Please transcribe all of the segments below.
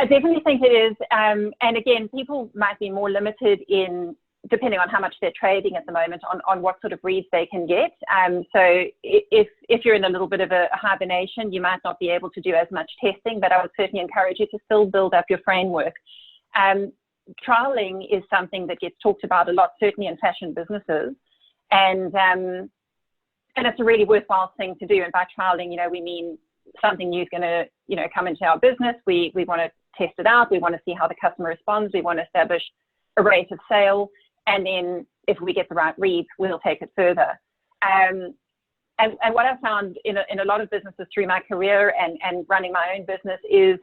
I definitely think it is. And again, people might be more limited in, depending on how much they're trading at the moment, on what sort of breeds they can get. So if you're in a little bit of a hibernation, you might not be able to do as much testing, but I would certainly encourage you to still build up your framework. Trialing is something that gets talked about a lot, certainly in fashion businesses. And it's a really worthwhile thing to do. And by trialing, we mean something new is going to, come into our business. We want to test it out. We want to see how the customer responds. We want to establish a rate of sale. And then if we get the right reads, we'll take it further. And what I've found in a lot of businesses through my career and running my own business is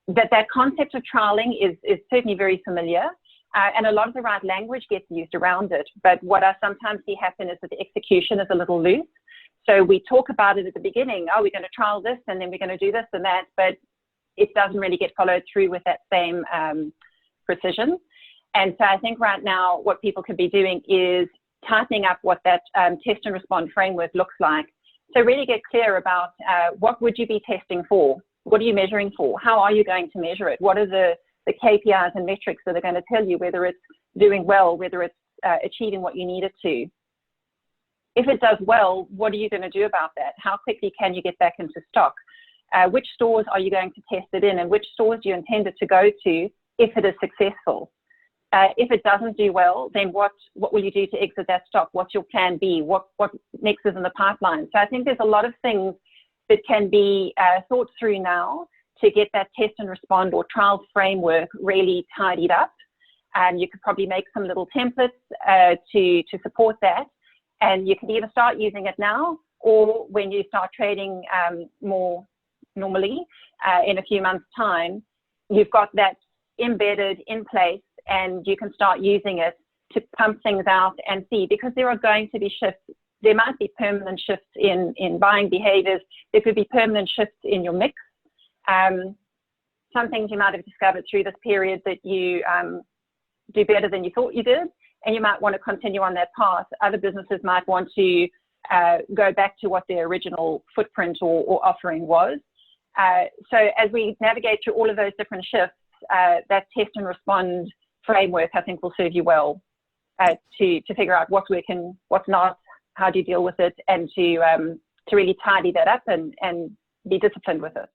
that concept of trialing is certainly very familiar. And a lot of the right language gets used around it. But what I sometimes see happen is that the execution is a little loose. So we talk about it at the beginning, we're going to trial this, and then we're going to do this and that, but it doesn't really get followed through with that same precision. And so I think right now what people could be doing is tightening up what that test and respond framework looks like. So really get clear about what would you be testing for? What are you measuring for? How are you going to measure it? What are the KPIs and metrics that are going to tell you whether it's doing well, whether it's achieving what you need it to? If it does well, what are you going to do about that? How quickly can you get back into stock? Which stores are you going to test it in, and which stores do you intend it to go to if it is successful? If it doesn't do well, then what will you do to exit that stock? What's your plan B? What next is in the pipeline? So I think there's a lot of things that can be thought through now to get that test and respond or trial framework really tidied up. And you could probably make some little templates to support that. And you can either start using it now, or when you start trading more normally in a few months' time, you've got that embedded in place, and you can start using it to pump things out and see, because there are going to be shifts. There might be permanent shifts in buying behaviors. There could be permanent shifts in your mix. Some things you might have discovered through this period that you do better than you thought you did, and you might want to continue on that path. Other businesses might want to go back to what their original footprint or offering was. So as we navigate through all of those different shifts, that test and respond framework, I think, will serve you well to figure out what's working, what's not, how do you deal with it, and to really tidy that up and be disciplined with it.